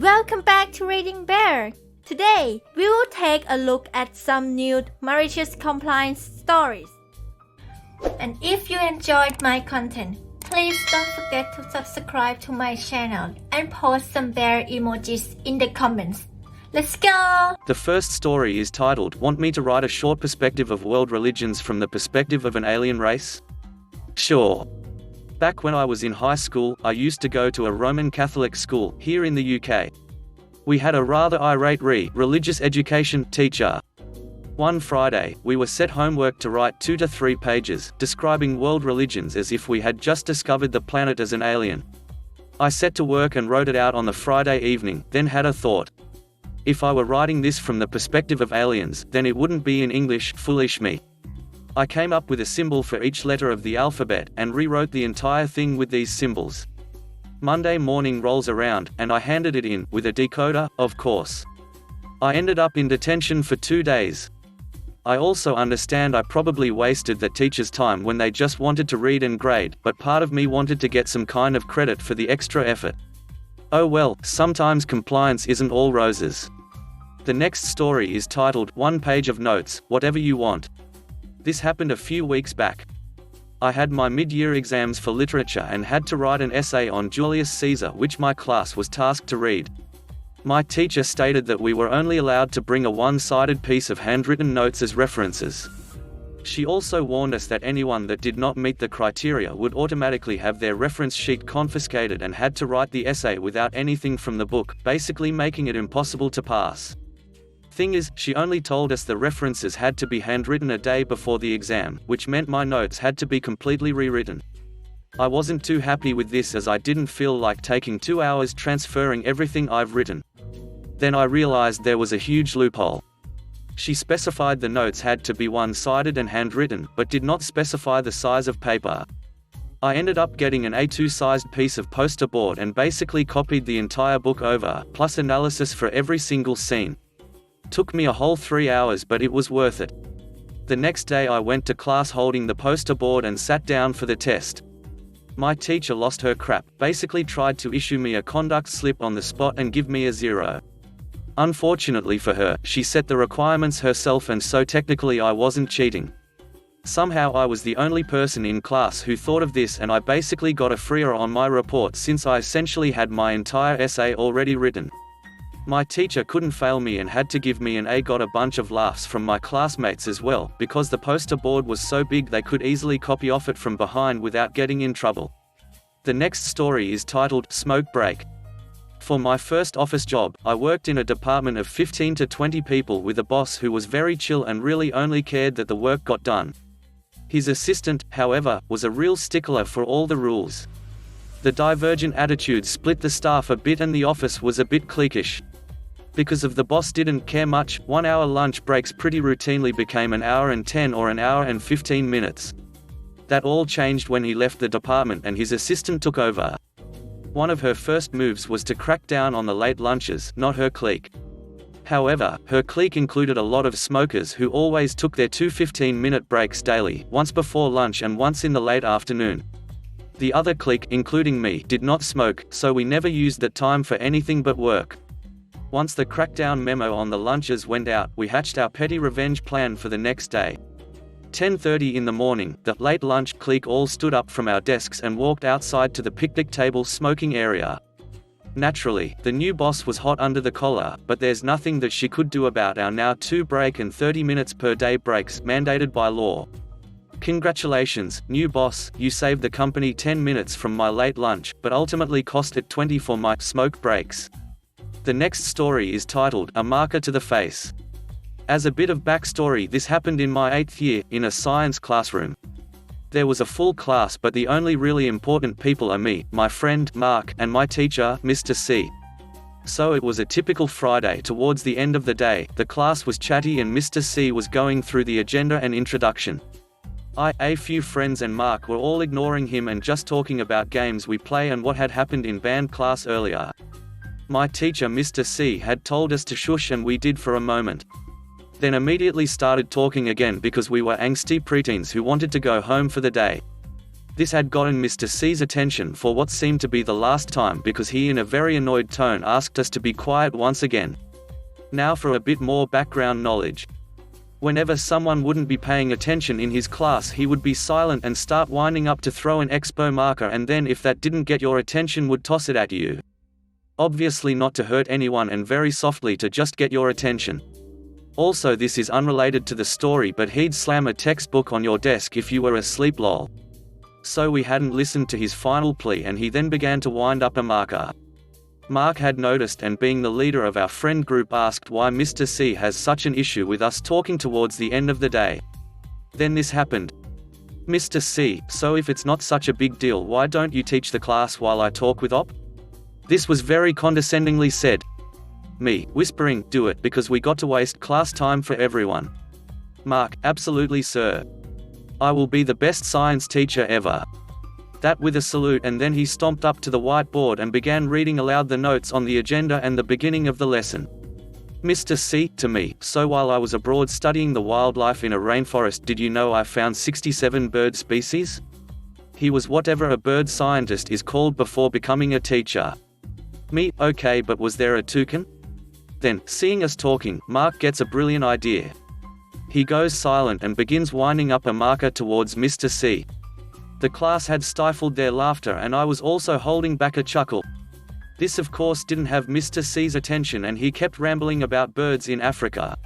Welcome back to Reading Bear. Today, we will take a look at some new malicious compliance stories. And if you enjoyed my content, please don't forget to subscribe to my channel and post some bear emojis in the comments. Let's go! The first story is titled, "Want me to write a short perspective of world religions from the perspective of an alien race?" Sure. Back when I was in high school, I used to go to a Roman Catholic school here in the UK. We had a rather irate religious education teacher. One Friday, we were set homework to write 2 to 3 pages, describing world religions as if we had just discovered the planet as an alien. I set to work and wrote it out on the Friday evening, then had a thought. If I were writing this from the perspective of aliens, then it wouldn't be in English, foolish me. I came up with a symbol for each letter of the alphabet, and rewrote the entire thing with these symbols. Monday morning rolls around, and I handed it in, with a decoder, of course. I ended up in detention for 2 days. I also understand I probably wasted the teacher's time when they just wanted to read and grade, but part of me wanted to get some kind of credit for the extra effort. Oh well, sometimes compliance isn't all roses. The next story is titled, "One Page of Notes, Whatever You Want." This happened a few weeks back. I had my mid-year exams for literature and had to write an essay on Julius Caesar, which my class was tasked to read. My teacher stated that we were only allowed to bring a one-sided piece of handwritten notes as references. She also warned us that anyone that did not meet the criteria would automatically have their reference sheet confiscated and had to write the essay without anything from the book, basically making it impossible to pass. Thing is, she only told us the references had to be handwritten a day before the exam, which meant my notes had to be completely rewritten. I wasn't too happy with this as I didn't feel like taking 2 hours transferring everything I've written. Then I realized there was a huge loophole. She specified the notes had to be one-sided and handwritten, but did not specify the size of paper. I ended up getting an A2-sized piece of poster board and basically copied the entire book over, plus analysis for every single scene. Took me a whole 3 hours, but it was worth it. The next day I went to class holding the poster board and sat down for the test. My teacher lost her crap, basically tried to issue me a conduct slip on the spot and give me a 0. Unfortunately for her, she set the requirements herself, and so technically I wasn't cheating. Somehow I was the only person in class who thought of this, and I basically got a freer on my report since I essentially had my entire essay already written. My teacher couldn't fail me and had to give me an A. Got a bunch of laughs from my classmates as well, because the poster board was so big they could easily copy off it from behind without getting in trouble. The next story is titled, "Smoke Break." For my first office job, I worked in a department of 15 to 20 people with a boss who was very chill and really only cared that the work got done. His assistant, however, was a real stickler for all the rules. The divergent attitudes split the staff a bit and the office was a bit cliquish. Because of the boss didn't care much, 1 hour lunch breaks pretty routinely became an hour and 10 or an hour and 15 minutes. That all changed when he left the department and his assistant took over. One of her first moves was to crack down on the late lunches, not her clique. However, her clique included a lot of smokers who always took their 2 15-minute breaks daily, once before lunch and once in the late afternoon. The other clique, including me, did not smoke, so we never used that time for anything but work. Once the crackdown memo on the lunches went out, we hatched our petty revenge plan for the next day. 10:30 in the morning, the late lunch clique all stood up from our desks and walked outside to the picnic table smoking area. Naturally, the new boss was hot under the collar, but there's nothing that she could do about our now 2 break and 30 minutes per day breaks mandated by law. Congratulations, new boss, you saved the company 10 minutes from my late lunch, but ultimately cost it 20 for my smoke breaks. The next story is titled, "A Marker to the Face." As a bit of backstory, this happened in my 8th year, in a science classroom. There was a full class, but the only really important people are me, my friend, Mark, and my teacher, Mr. C. So it was a typical Friday. Towards the end of the day, the class was chatty and Mr. C was going through the agenda and introduction. A few friends and Mark were all ignoring him and just talking about games we play and what had happened in band class earlier. My teacher Mr. C had told us to shush and we did for a moment. Then immediately started talking again because we were angsty preteens who wanted to go home for the day. This had gotten Mr. C's attention for what seemed to be the last time because he in a very annoyed tone asked us to be quiet once again. Now for a bit more background knowledge. Whenever someone wouldn't be paying attention in his class, he would be silent and start winding up to throw an expo marker, and then if that didn't get your attention would toss it at you. Obviously not to hurt anyone and very softly to just get your attention. Also, this is unrelated to the story, but he'd slam a textbook on your desk if you were asleep lol. So we hadn't listened to his final plea and he then began to wind up a marker. Mark had noticed and being the leader of our friend group asked why Mr. C has such an issue with us talking towards the end of the day. Then this happened. Mr. C, so if it's not such a big deal, why don't you teach the class while I talk with Op? This was very condescendingly said. Me, whispering, do it because we got to waste class time for everyone. Mark, absolutely sir. I will be the best science teacher ever. That with a salute, and then he stomped up to the whiteboard and began reading aloud the notes on the agenda and the beginning of the lesson. Mr. C, to me, so while I was abroad studying the wildlife in a rainforest, did you know I found 67 bird species? He was whatever a bird scientist is called before becoming a teacher. Me, okay, but was there a toucan? Then, seeing us talking, Mark gets a brilliant idea. He goes silent and begins winding up a marker towards Mr. C. The class had stifled their laughter and I was also holding back a chuckle. This of course didn't have Mr. C's attention and he kept rambling about birds in Africa.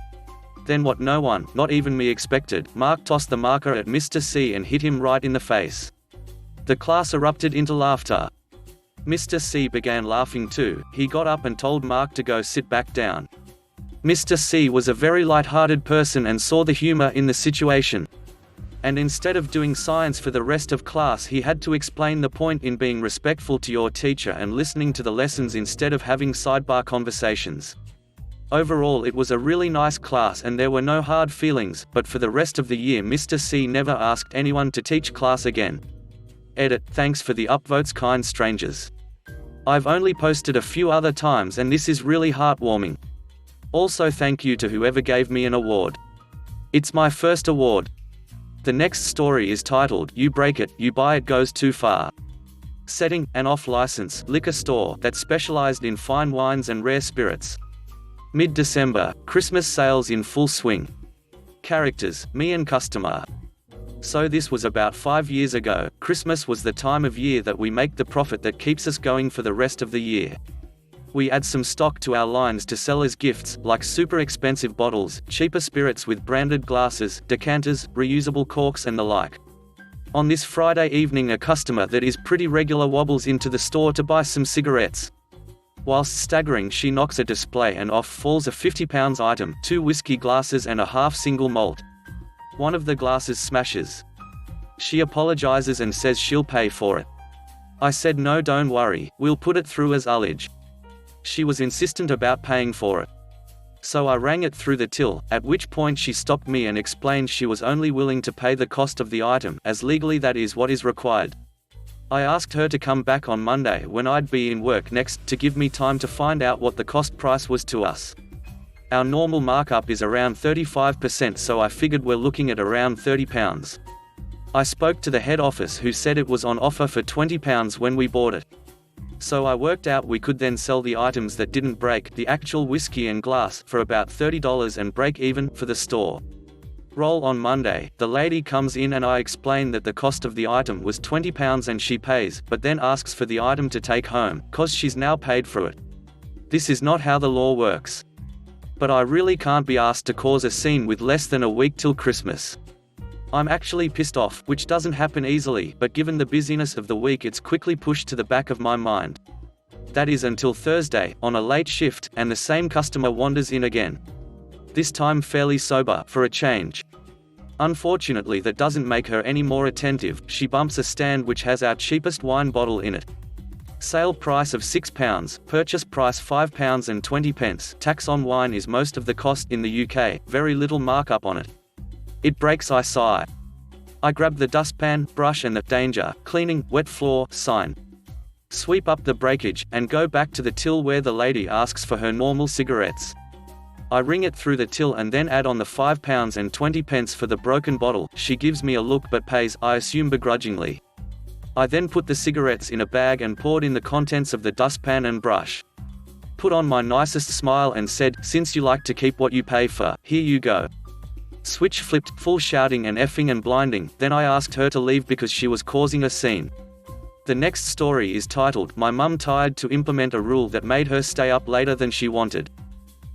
Then what no one, not even me, expected, Mark tossed the marker at Mr. C and hit him right in the face. The class erupted into laughter. Mr. C began laughing too. He got up and told Mark to go sit back down. Mr. C was a very light-hearted person and saw the humor in the situation. And instead of doing science for the rest of class, he had to explain the point in being respectful to your teacher and listening to the lessons instead of having sidebar conversations. Overall it was a really nice class and there were no hard feelings, but for the rest of the year Mr. C never asked anyone to teach class again. Edit, thanks for the upvotes kind strangers. I've only posted a few other times and this is really heartwarming. Also thank you to whoever gave me an award. It's my first award. The next story is titled, You Break It, You Buy It Goes Too Far. Setting, an off-license liquor store that specialized in fine wines and rare spirits. Mid-December, Christmas sales in full swing. Characters, me and customer. So this was about 5 years ago. Christmas was the time of year that we make the profit that keeps us going for the rest of the year. We add some stock to our lines to sell as gifts, like super expensive bottles, cheaper spirits with branded glasses, decanters, reusable corks and the like. On this Friday evening a customer that is pretty regular wobbles into the store to buy some cigarettes. Whilst staggering she knocks a display and off falls a £50 item, 2 whiskey glasses and a half single malt. One of the glasses smashes. She apologizes and says she'll pay for it. I said no, don't worry, we'll put it through as ullage. She was insistent about paying for it. So I rang it through the till, at which point she stopped me and explained she was only willing to pay the cost of the item, as legally that is what is required. I asked her to come back on Monday when I'd be in work next, to give me time to find out what the cost price was to us. Our normal markup is around 35%, so I figured we're looking at around £30. I spoke to the head office who said it was on offer for £20 when we bought it. So I worked out we could then sell the items that didn't break, the actual whiskey and glass, for about $30 and break even for the store. Roll on Monday, the lady comes in and I explain that the cost of the item was £20 and she pays, but then asks for the item to take home, cause she's now paid for it. This is not how the law works. But I really can't be asked to cause a scene with less than a week till Christmas. I'm actually pissed off, which doesn't happen easily, but given the busyness of the week it's quickly pushed to the back of my mind. That is until Thursday, on a late shift, and the same customer wanders in again. This time fairly sober, for a change. Unfortunately that doesn't make her any more attentive. She bumps a stand which has our cheapest wine bottle in it. Sale price of £6, purchase price £5.20, tax on wine is most of the cost in the UK, very little markup on it. It breaks, I sigh. I grab the dustpan, brush and the danger, cleaning, wet floor sign. Sweep up the breakage, and go back to the till where the lady asks for her normal cigarettes. I ring it through the till and then add on the £5.20 for the broken bottle. She gives me a look but pays, I assume begrudgingly. I then put the cigarettes in a bag and poured in the contents of the dustpan and brush. Put on my nicest smile and said, "Since you like to keep what you pay for, here you go." Switch flipped, full shouting and effing and blinding, then I asked her to leave because she was causing a scene. The next story is titled, "My Mum Tried to Implement a Rule That Made Her Stay Up Later Than She Wanted."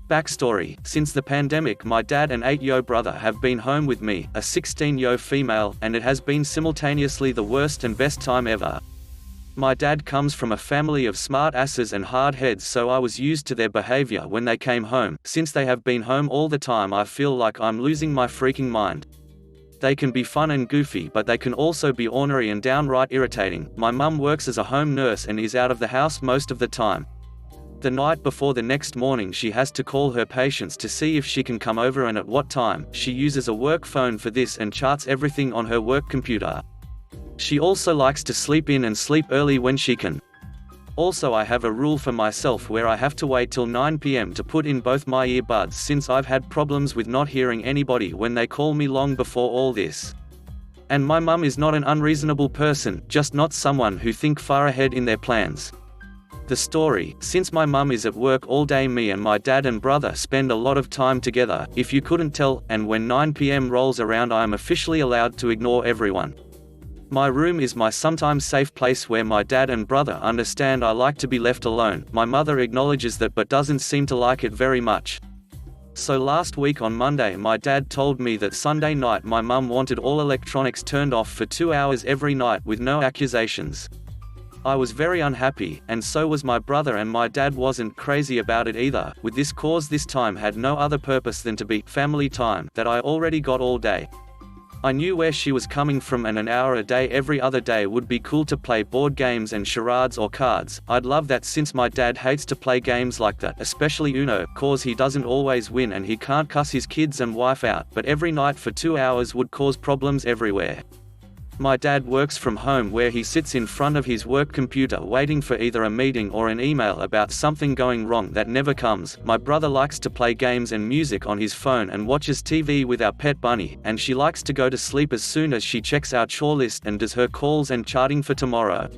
Backstory: since the pandemic, my dad and 8-year brother have been home with me, a 16-year female, and it has been simultaneously the worst and best time ever. My dad comes from a family of smart asses and hard heads, so I was used to their behavior when they came home. Since they have been home all the time, I feel like I'm losing my freaking mind. They can be fun and goofy, but they can also be ornery and downright irritating. My mum works as a home nurse and is out of the house most of the time. The night before the next morning, she has to call her patients to see if she can come over and at what time. She uses a work phone for this and charts everything on her work computer. She also likes to sleep in and sleep early when she can. Also, I have a rule for myself where I have to wait till 9 p.m. to put in both my earbuds, since I've had problems with not hearing anybody when they call me long before all this. And my mum is not an unreasonable person, just not someone who think far ahead in their plans. The story: since my mum is at work all day, me and my dad and brother spend a lot of time together, if you couldn't tell, and when 9 p.m. rolls around, I am officially allowed to ignore everyone. My room is my sometimes safe place where my dad and brother understand I like to be left alone. My mother acknowledges that but doesn't seem to like it very much. So last week on Monday, my dad told me that Sunday night my mum wanted all electronics turned off for 2 hours every night with no accusations. I was very unhappy, and so was my brother, and my dad wasn't crazy about it either, with this cause this time had no other purpose than to be family time that I already got all day. I knew where she was coming from, and an hour a day every other day would be cool to play board games and charades or cards. I'd love that, since my dad hates to play games like that, especially Uno, cause he doesn't always win and he can't cuss his kids and wife out, but every night for 2 hours would cause problems everywhere. My dad works from home, where he sits in front of his work computer waiting for either a meeting or an email about something going wrong that never comes. My brother likes to play games and music on his phone and watches TV with our pet bunny, and she likes to go to sleep as soon as she checks our chore list and does her calls and charting for tomorrow.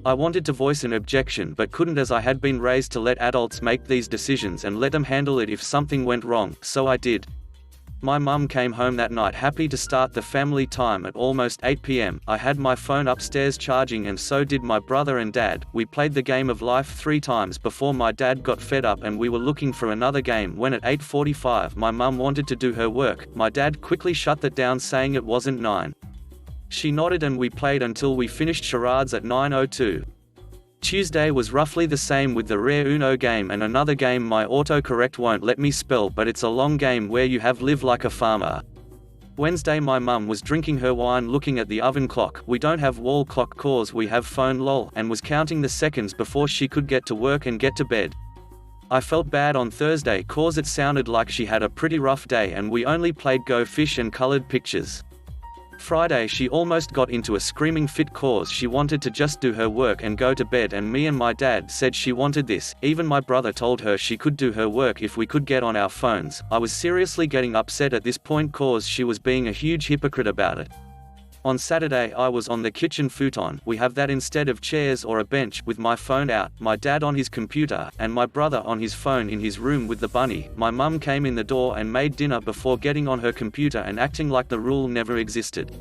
I wanted to voice an objection but couldn't, as I had been raised to let adults make these decisions and let them handle it if something went wrong, so I did. My mum came home that night happy to start the family time at almost 8 p.m. I had my phone upstairs charging, and so did my brother and dad. We played the game of life 3 times before my dad got fed up and we were looking for another game when at 8:45 my mum wanted to do her work. My dad quickly shut that down, saying it wasn't 9. She nodded and we played until we finished charades at 9:02. Tuesday was roughly the same with the rare Uno game and another game my autocorrect won't let me spell, but it's a long game where you have live like a farmer. Wednesday my mum was drinking her wine looking at the oven clock. We don't have wall clock cause we have phone lol, and was counting the seconds before she could get to work and get to bed. I felt bad on Thursday cause it sounded like she had a pretty rough day and we only played Go Fish and colored pictures. Friday she almost got into a screaming fit cause she wanted to just do her work and go to bed, and me and my dad said she wanted this. Even my brother told her she could do her work if we could get on our phones. I was seriously getting upset at this point cause she was being a huge hypocrite about it. On Saturday I was on the kitchen futon, we have that instead of chairs or a bench, with my phone out, my dad on his computer, and my brother on his phone in his room with the bunny. My mum came in the door and made dinner before getting on her computer and acting like the rule never existed.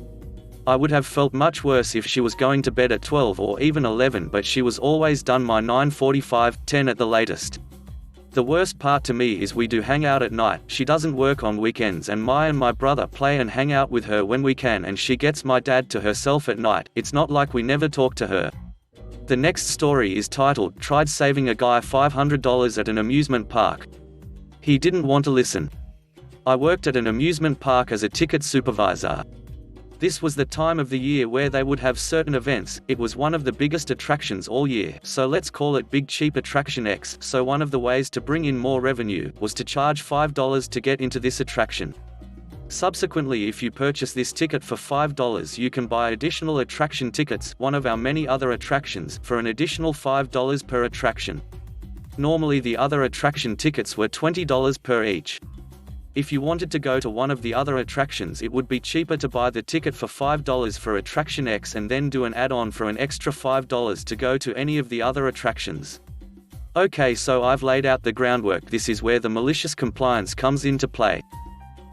I would have felt much worse if she was going to bed at 12 or even 11, but she was always done by 9:45, 10 at the latest. The worst part to me is we do hang out at night. She doesn't work on weekends and my brother play and hang out with her when we can, and she gets my dad to herself at night. It's not like we never talk to her. The next story is titled, "Tried Saving a Guy $500 at an Amusement Park. He Didn't Want to Listen." I worked at an amusement park as a ticket supervisor. This was the time of the year where they would have certain events. It was one of the biggest attractions all year, so let's call it Big Cheap Attraction X. So one of the ways to bring in more revenue was to charge $5 to get into this attraction. Subsequently, if you purchase this ticket for $5, you can buy additional attraction tickets, one of our many other attractions, for an additional $5 per attraction. Normally the other attraction tickets were $20 per each. If you wanted to go to one of the other attractions, it would be cheaper to buy the ticket for $5 for attraction X and then do an add-on for an extra $5 to go to any of the other attractions. Okay, so I've laid out the groundwork. This is where the malicious compliance comes into play.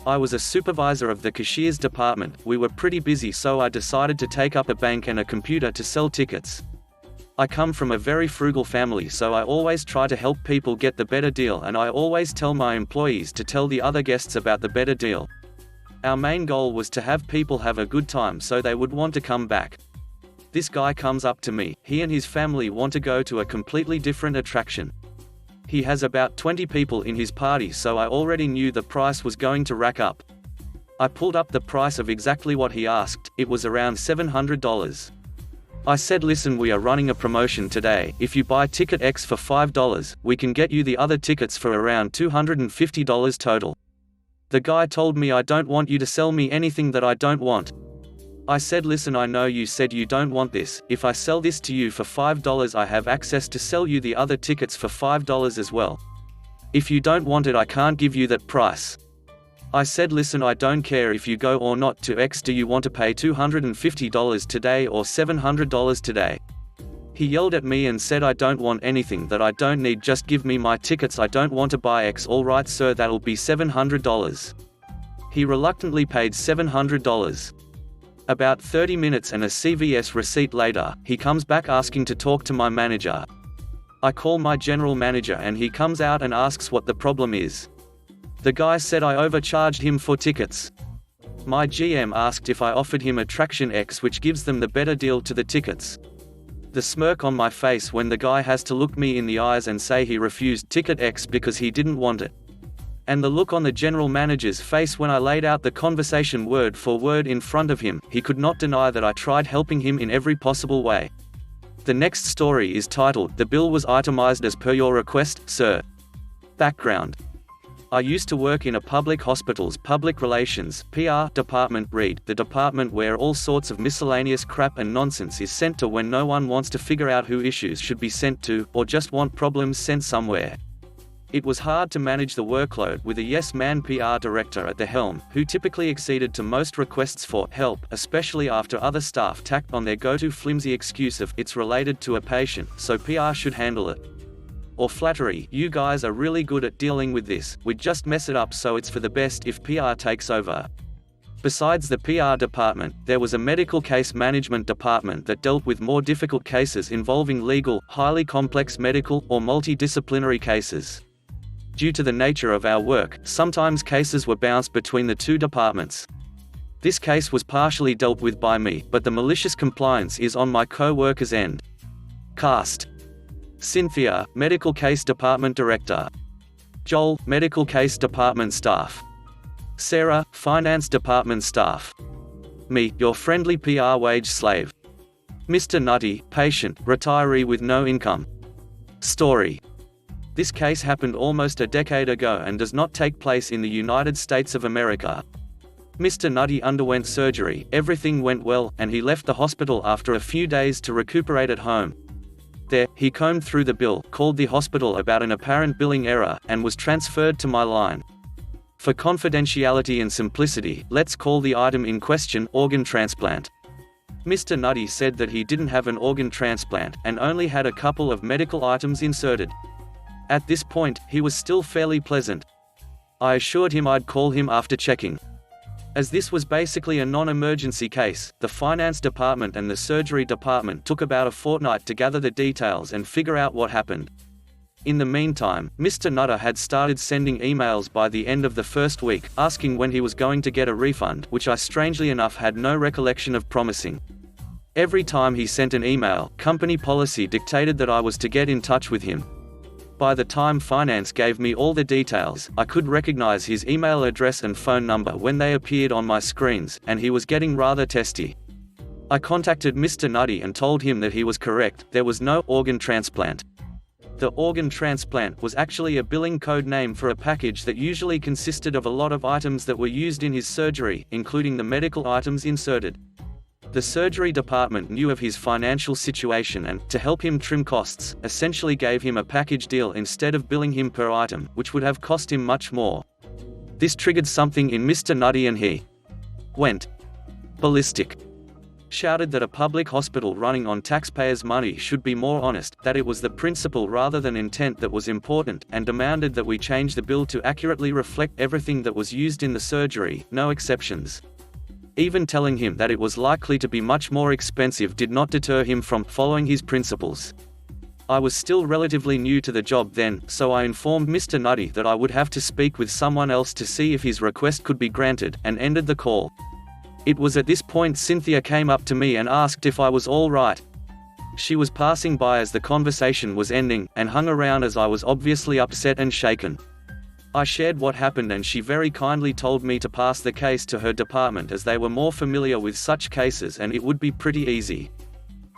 I was a supervisor of the cashier's department. We were pretty busy, so I decided to take up a bank and a computer to sell tickets. I come from a very frugal family, so I always try to help people get the better deal, and I always tell my employees to tell the other guests about the better deal. Our main goal was to have people have a good time so they would want to come back. This guy comes up to me. He and his family want to go to a completely different attraction. He has about 20 people in his party, so I already knew the price was going to rack up. I pulled up the price of exactly what he asked. It was around $700. I said, listen, we are running a promotion today. If you buy ticket X for $5, we can get you the other tickets for around $250 total. The guy told me, I don't want you to sell me anything that I don't want. I said, listen, I know you said you don't want this. If I sell this to you for $5, I have access to sell you the other tickets for $5 as well. If you don't want it, I can't give you that price. I said, listen, I don't care if you go or not to X. Do you want to pay $250 today or $700 today? He yelled at me and said, I don't want anything that I don't need, just give me my tickets. I don't want to buy X. All right, sir, that'll be $700. He reluctantly paid $700. About 30 minutes and a CVS receipt later, he comes back asking to talk to my manager. I call my general manager and he comes out and asks what the problem is. The guy said I overcharged him for tickets. My GM asked if I offered him attraction X, which gives them the better deal to the tickets. The smirk on my face when the guy has to look me in the eyes and say he refused ticket X because he didn't want it. And the look on the general manager's face when I laid out the conversation word for word in front of him. He could not deny that I tried helping him in every possible way. The next story is titled, The Bill Was Itemized as Per Your Request, Sir. Background. I used to work in a public hospital's public relations (PR) department. Read, the department where all sorts of miscellaneous crap and nonsense is sent to when no one wants to figure out who issues should be sent to, or just want problems sent somewhere. It was hard to manage the workload with a yes-man PR director at the helm, who typically acceded to most requests for help, especially after other staff tacked on their go-to flimsy excuse of, it's related to a patient, so PR should handle it. Or flattery, you guys are really good at dealing with this, we'd just mess it up, so it's for the best if PR takes over. Besides the PR department, there was a medical case management department that dealt with more difficult cases involving legal, highly complex medical, or multidisciplinary cases. Due to the nature of our work, sometimes cases were bounced between the two departments. This case was partially dealt with by me, but the malicious compliance is on my co-worker's end. Cast: Cynthia, Medical Case Department Director. Joel, Medical Case Department Staff. Sarah, Finance Department Staff. Me, your friendly PR wage slave. Mr. Nutty, patient, retiree with no income. Story. This case happened almost a decade ago and does not take place in the United States of America. Mr. Nutty underwent surgery, everything went well, and he left the hospital after a few days to recuperate at home. There, he combed through the bill, called the hospital about an apparent billing error, and was transferred to my line. For confidentiality and simplicity, let's call the item in question organ transplant. Mr. Nutty said that he didn't have an organ transplant, and only had a couple of medical items inserted. At this point, he was still fairly pleasant. I assured him I'd call him after checking. As this was basically a non-emergency case, the finance department and the surgery department took about a fortnight to gather the details and figure out what happened. In the meantime, Mr. Nutter had started sending emails by the end of the first week, asking when he was going to get a refund, which I strangely enough had no recollection of promising. Every time he sent an email, company policy dictated that I was to get in touch with him. By the time finance gave me all the details, I could recognize his email address and phone number when they appeared on my screens, and he was getting rather testy. I contacted Mr. Nutty and told him that he was correct, there was no organ transplant. The organ transplant was actually a billing code name for a package that usually consisted of a lot of items that were used in his surgery, including the medical items inserted. The surgery department knew of his financial situation and, to help him trim costs, essentially gave him a package deal instead of billing him per item, which would have cost him much more. This triggered something in Mr. Nutty and he went ballistic. Shouted that a public hospital running on taxpayers' money should be more honest, that it was the principle rather than intent that was important, and demanded that we change the bill to accurately reflect everything that was used in the surgery, no exceptions. Even telling him that it was likely to be much more expensive did not deter him from following his principles. I was still relatively new to the job then, so I informed Mr. Nutty that I would have to speak with someone else to see if his request could be granted, and ended the call. It was at this point Cynthia came up to me and asked if I was all right. She was passing by as the conversation was ending, and hung around as I was obviously upset and shaken. I shared what happened and she very kindly told me to pass the case to her department as they were more familiar with such cases and it would be pretty easy.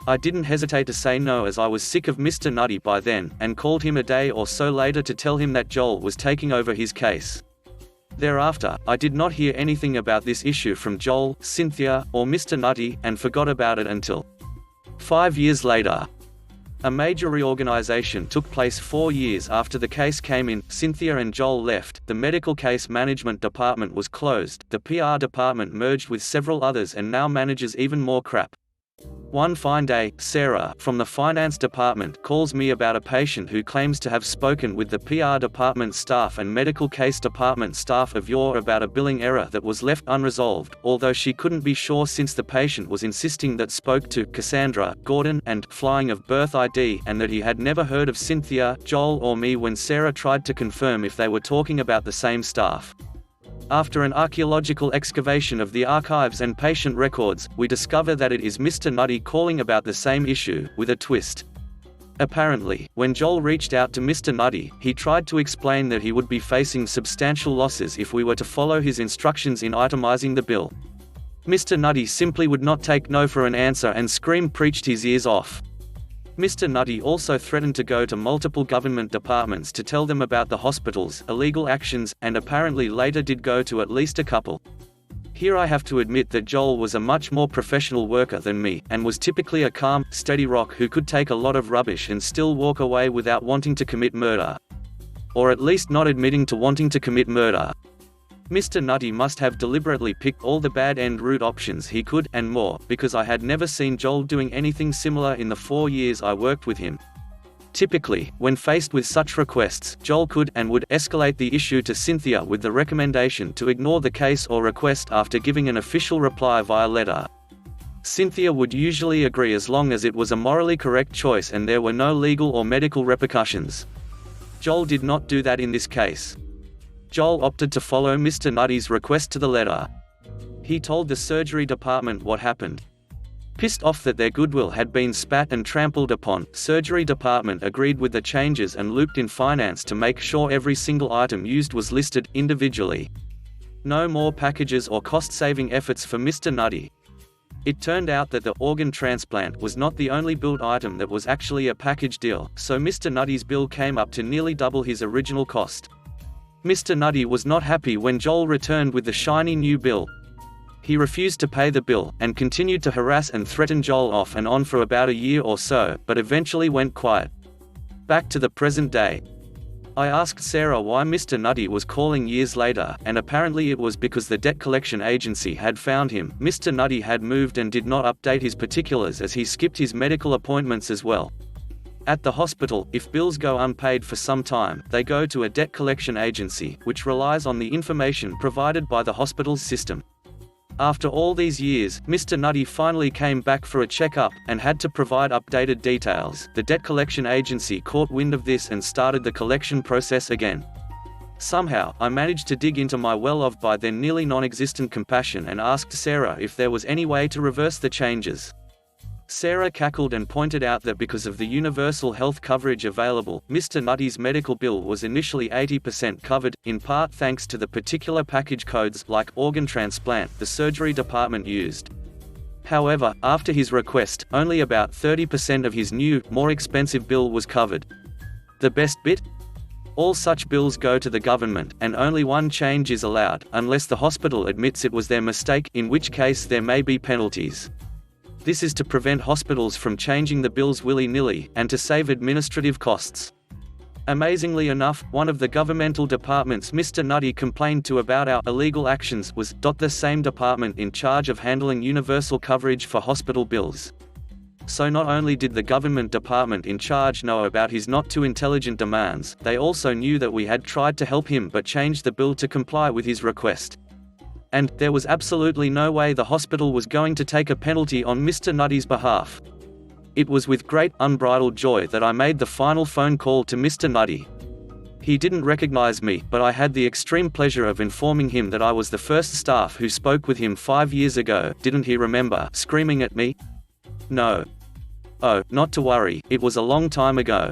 I didn't hesitate to say no as I was sick of Mr. Nutty by then, and called him a day or so later to tell him that Joel was taking over his case. Thereafter, I did not hear anything about this issue from Joel, Cynthia, or Mr. Nutty, and forgot about it until 5 years later. A major reorganization took place 4 years after the case came in. Cynthia and Joel left, the medical case management department was closed, the PR department merged with several others and now manages even more crap. One fine day, Sarah, from the finance department, calls me about a patient who claims to have spoken with the PR department staff and medical case department staff of your about a billing error that was left unresolved, although she couldn't be sure since the patient was insisting that spoke to Cassandra, Gordon, and flying of birth ID, and that he had never heard of Cynthia, Joel or me when Sarah tried to confirm if they were talking about the same staff. After an archaeological excavation of the archives and patient records, we discover that it is Mr. Nutty calling about the same issue, with a twist. Apparently, when Joel reached out to Mr. Nutty, he tried to explain that he would be facing substantial losses if we were to follow his instructions in itemizing the bill. Mr. Nutty simply would not take no for an answer and preached his ears off. Mr. Nutty also threatened to go to multiple government departments to tell them about the hospital's illegal actions, and apparently later did go to at least a couple. Here I have to admit that Joel was a much more professional worker than me, and was typically a calm, steady rock who could take a lot of rubbish and still walk away without wanting to commit murder. Or at least not admitting to wanting to commit murder. Mr. Nutty must have deliberately picked all the bad end route options he could, and more, because I had never seen Joel doing anything similar in the 4 years I worked with him. Typically, when faced with such requests, Joel could and would escalate the issue to Cynthia with the recommendation to ignore the case or request after giving an official reply via letter. Cynthia would usually agree as long as it was a morally correct choice and there were no legal or medical repercussions. Joel did not do that in this case. Joel opted to follow Mr. Nutty's request to the letter. He told the surgery department what happened. Pissed off that their goodwill had been spat and trampled upon, surgery department agreed with the changes and looped in finance to make sure every single item used was listed individually. No more packages or cost-saving efforts for Mr. Nutty. It turned out that the organ transplant was not the only billed item that was actually a package deal, so Mr. Nutty's bill came up to nearly double his original cost. Mr. Nutty was not happy when Joel returned with the shiny new bill. He refused to pay the bill, and continued to harass and threaten Joel off and on for about a year or so, but eventually went quiet. Back to the present day. I asked Sarah why Mr. Nutty was calling years later, and apparently it was because the debt collection agency had found him. Mr. Nutty had moved and did not update his particulars as he skipped his medical appointments as well. At the hospital, if bills go unpaid for some time, they go to a debt collection agency, which relies on the information provided by the hospital's system. After all these years, Mr. Nutty finally came back for a checkup, and had to provide updated details. The debt collection agency caught wind of this and started the collection process again. Somehow, I managed to dig into my well of by then nearly non-existent compassion and asked Sarah if there was any way to reverse the changes. Sarah cackled and pointed out that because of the universal health coverage available, Mr. Nutty's medical bill was initially 80% covered, in part thanks to the particular package codes, like organ transplant, the surgery department used. However, after his request, only about 30% of his new, more expensive bill was covered. The best bit? All such bills go to the government, and only one change is allowed, unless the hospital admits it was their mistake, in which case there may be penalties. This is to prevent hospitals from changing the bills willy-nilly, and to save administrative costs. Amazingly enough, one of the governmental departments Mr. Nutty complained to about our illegal actions was the same department in charge of handling universal coverage for hospital bills. So not only did the government department in charge know about his not too intelligent demands, they also knew that we had tried to help him but changed the bill to comply with his request. And there was absolutely no way the hospital was going to take a penalty on Mr. Nutty's behalf. It was with great, unbridled joy that I made the final phone call to Mr. Nutty. He didn't recognize me, but I had the extreme pleasure of informing him that I was the first staff who spoke with him 5 years ago. Didn't he remember screaming at me? No. Oh, not to worry, it was a long time ago.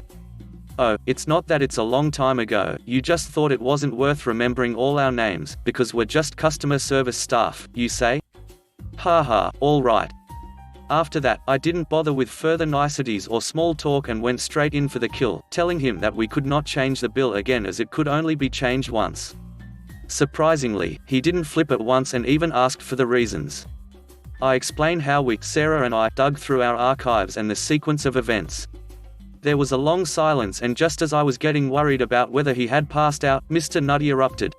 Oh, it's not that it's a long time ago, you just thought it wasn't worth remembering all our names, because we're just customer service staff, you say? Haha, all right. After that, I didn't bother with further niceties or small talk and went straight in for the kill, telling him that we could not change the bill again as it could only be changed once. Surprisingly, he didn't flip at once and even asked for the reasons. I explained how Sarah and I, dug through our archives and the sequence of events. There was a long silence, and just as I was getting worried about whether he had passed out, Mr. Nutty erupted,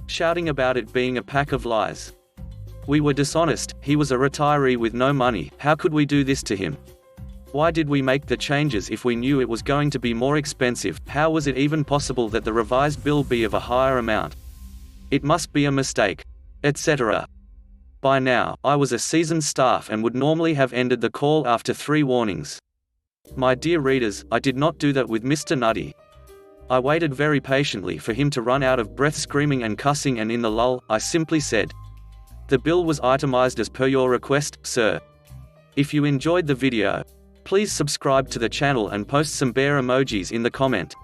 shouting about it being a pack of lies. We were dishonest, he was a retiree with no money, how could we do this to him? Why did we make the changes if we knew it was going to be more expensive? How was it even possible that the revised bill be of a higher amount? It must be a mistake, etc. By now, I was a seasoned staff and would normally have ended the call after 3 warnings. My dear readers, I did not do that with Mr. Nutty. I waited very patiently for him to run out of breath screaming and cussing, and in the lull, I simply said, "The bill was itemized as per your request, sir." If you enjoyed the video, please subscribe to the channel and post some bear emojis in the comment.